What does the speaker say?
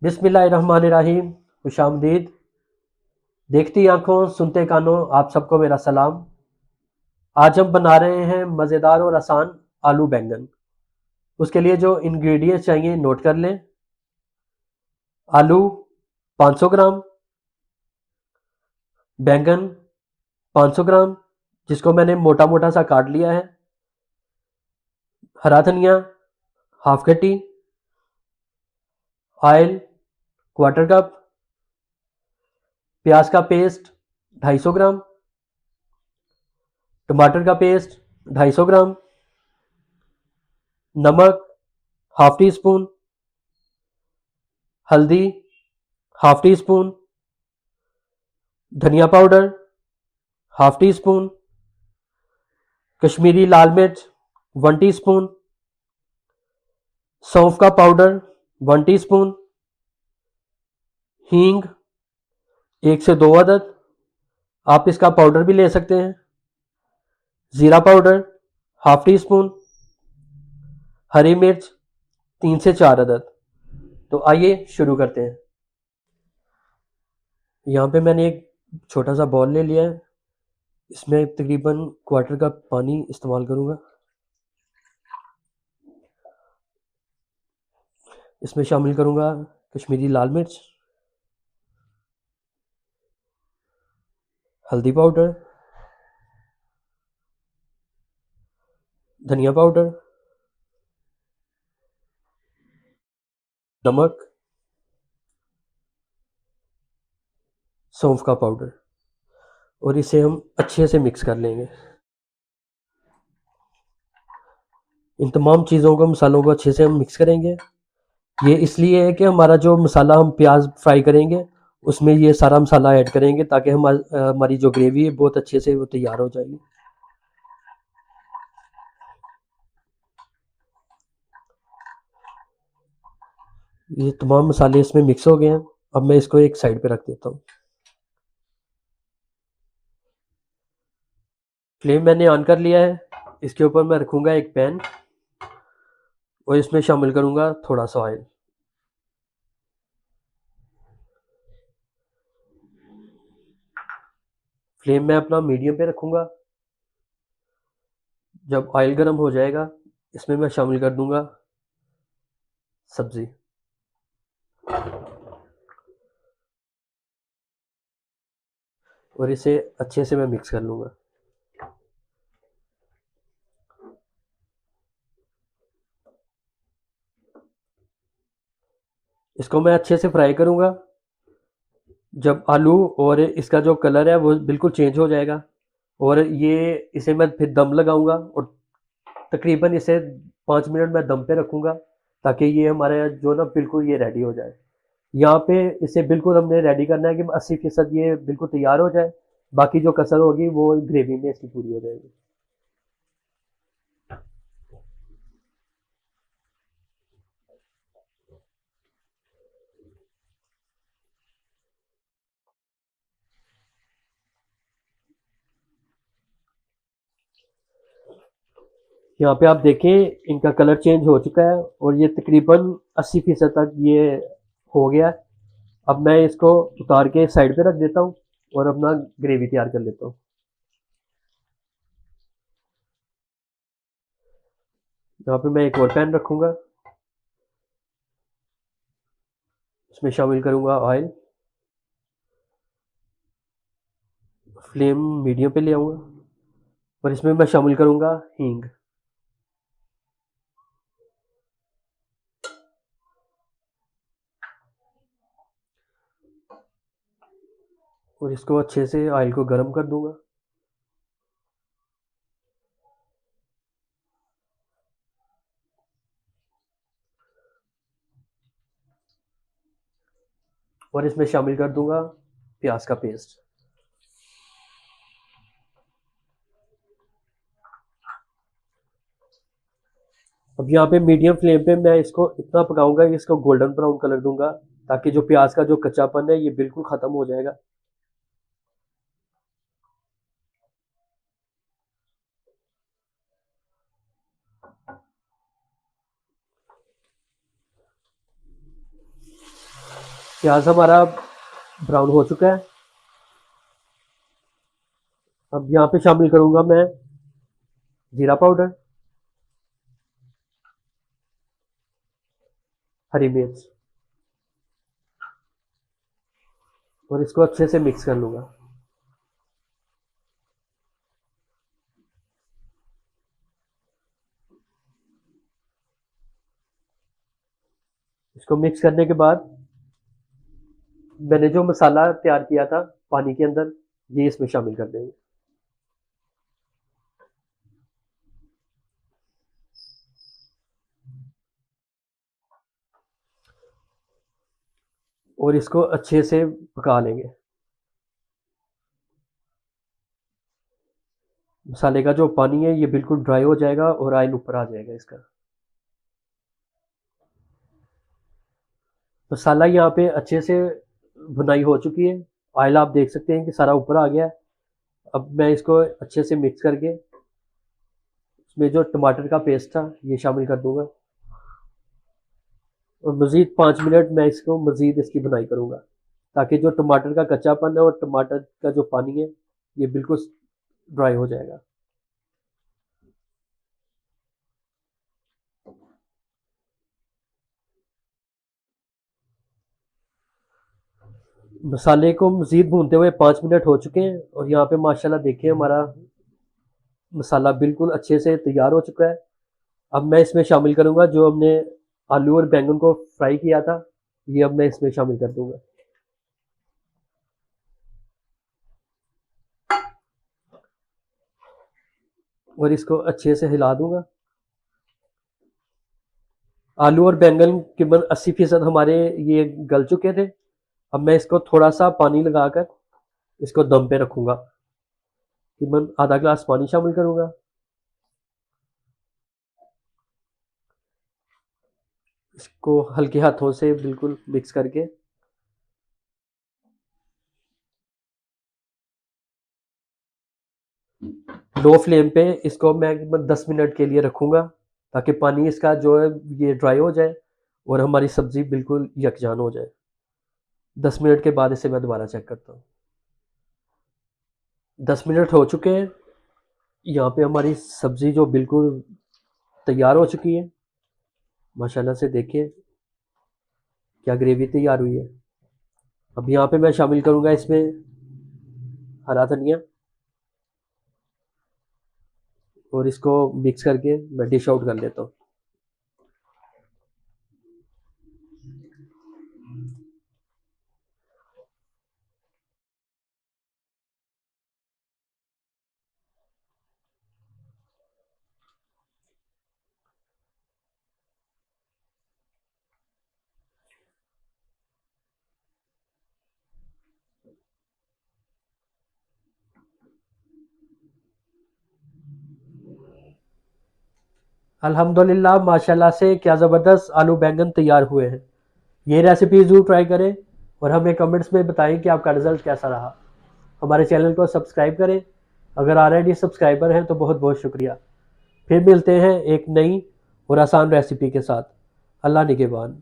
बिस्मिल्लाहिर्रहमानिर्रहीम। खुशामदीद। देखती आंखों सुनते कानों आप सबको मेरा सलाम। आज हम बना रहे हैं मज़ेदार और आसान आलू बैंगन। उसके लिए जो इंग्रेडिएंट्स चाहिए नोट कर लें। आलू 500 ग्राम, बैंगन 500 ग्राम जिसको मैंने मोटा मोटा सा काट लिया है, हरा धनिया हाफ कटी, ऑयल क्वार्टर कप, प्याज का पेस्ट 250 ग्राम, टमाटर का पेस्ट 250 ग्राम, नमक हाफ टी स्पून, हल्दी हाफ टी स्पून, धनिया powder half teaspoon, Kashmiri लाल मिर्च 1 टीस्पून, सौंफ का पाउडर 1 टीस्पून, हींग 1 से 2 अदद, आप इसका पाउडर भी ले सकते हैं, जीरा पाउडर हाफ टी स्पून, हरी मिर्च 3 से 4 अदद। तो आइए शुरू करते हैं। यहाँ पे मैंने एक छोटा सा बॉल ले लिया है, इसमें तकरीबन क्वार्टर कप पानी इस्तेमाल करूँगा। इसमें शामिल करूँगा कश्मीरी लाल मिर्च, हल्दी पाउडर, धनिया पाउडर, नमक, सौंफ का पाउडर, और इसे हम अच्छे से मिक्स कर लेंगे। इन तमाम चीज़ों को मसालों को अच्छे से हम मिक्स करेंगे। ये इसलिए है कि हमारा जो मसाला हम प्याज फ्राई करेंगे उसमें ये सारा मसाला ऐड करेंगे ताकि हमारी जो ग्रेवी है बहुत अच्छे से वो तैयार हो जाएगी। ये तमाम मसाले इसमें मिक्स हो गए हैं। अब मैं इसको एक साइड पे रख देता हूँ। फ्लेम मैंने ऑन कर लिया है। इसके ऊपर मैं रखूँगा एक पैन और इसमें शामिल करूँगा थोड़ा सा ऑयल। फ्लेम मैं अपना मीडियम पे रखूँगा। जब ऑयल गर्म हो जाएगा इसमें मैं शामिल कर दूँगा सब्ज़ी। और इसे अच्छे से मैं मिक्स कर लूँगा। इसको मैं अच्छे से फ्राई करूँगा। जब आलू और इसका जो कलर है वो बिल्कुल चेंज हो जाएगा और ये इसे मैं फिर दम लगाऊंगा और तकरीबन इसे 5 मिनट मैं दम पे रखूंगा ताकि ये हमारे जो ना बिल्कुल ये रेडी हो जाए। यहाँ पे इसे बिल्कुल हमने रेडी करना है कि 80% ये बिल्कुल तैयार हो जाए। बाकी जो कसर होगी वो ग्रेवी में इसकी पूरी हो जाएगी। यहाँ पे आप देखें इनका कलर चेंज हो चुका है और ये तकरीबन 80% तक ये हो गया है। अब मैं इसको उतार के साइड पे रख देता हूँ और अपना ग्रेवी तैयार कर लेता हूँ। यहाँ पे मैं एक और पैन रखूँगा। इसमें शामिल करूँगा ऑयल। फ्लेम मीडियम पे ले आऊँगा और इसमें मैं शामिल करूँगा हींग। और इसको अच्छे से ऑयल को गर्म कर दूँगा। और इसमें शामिल कर दूँगा प्याज का पेस्ट। अब यहाँ पे मीडियम फ्लेम पे मैं इसको इतना पकाऊँगा कि इसको गोल्डन ब्राउन कलर दूँगा ताकि जो प्याज का जो कच्चापन है ये बिल्कुल ख़त्म हो जाएगा। प्याज हमारा ब्राउन हो चुका है। अब यहाँ पे शामिल करूंगा मैं जीरा पाउडर, हरी मिर्च, और इसको अच्छे से मिक्स कर लूंगा। इसको मिक्स करने के बाद मैंने जो मसाला तैयार किया था पानी के अंदर, ये इसमें शामिल कर देंगे। और इसको अच्छे से पका लेंगे। मसाले का जो पानी है ये बिल्कुल ड्राई हो जाएगा और ऑयल ऊपर आ जाएगा इसका। मसाला यहाँ पे अच्छे से भुनाई हो चुकी है। ऑयल आप देख सकते हैं कि सारा ऊपर आ गया है। अब मैं इसको अच्छे से मिक्स करके इसमें जो टमाटर का पेस्ट था ये शामिल कर दूंगा, और मज़ीद 5 मिनट मैं इसको मज़ीद इसकी भुनाई करूँगा, ताकि जो टमाटर का कच्चापन है और टमाटर का जो पानी है ये बिल्कुल ड्राई हो जाएगा। मसाले को मज़ीद भूनते हुए 5 मिनट हो चुके हैं, और यहाँ पे माशाल्लाह देखिए हमारा मसाला बिल्कुल अच्छे से तैयार हो चुका है। अब मैं इसमें शामिल करूँगा जो हमने आलू और बैंगन को फ्राई किया था, ये अब मैं इसमें शामिल कर दूंगा। और इसको अच्छे से हिला दूंगा। आलू और बैंगन करीबन 80% हमारे ये गल चुके थे। अब मैं इसको थोड़ा सा पानी लगाकर इसको दम पे रखूंगा। करीबन आधा ग्लास पानी शामिल करूंगा। इसको हल्के हाथों से बिल्कुल मिक्स करके लो फ्लेम पे इसको मैं करीबन 10 मिनट के लिए रखूंगा, ताकि पानी इसका जो है ये ड्राई हो जाए और हमारी सब्जी बिल्कुल यकजान हो जाए। 10 मिनट के बाद इसे मैं दोबारा चेक करता हूँ। 10 मिनट हो चुके हैं। यहाँ पे हमारी सब्जी जो बिल्कुल तैयार हो चुकी है। माशाल्लाह से देखिए क्या ग्रेवी तैयार हुई है। अब यहाँ पे मैं शामिल करूँगा इसमें हरा धनिया, और इसको मिक्स करके मैं डिश आउट कर लेता हूँ। अल्हम्दुलिल्लाह माशाल्लाह से क्या ज़बरदस्त आलू बैंगन तैयार हुए हैं। ये रेसिपी ज़रूर ट्राई करें और हमें कमेंट्स में बताएं कि आपका रिज़ल्ट कैसा रहा। हमारे चैनल को सब्सक्राइब करें। अगर ऑलरेडी सब्सक्राइबर हैं तो बहुत बहुत शुक्रिया। फिर मिलते हैं एक नई और आसान रेसिपी के साथ। अल्लाह निगहबान।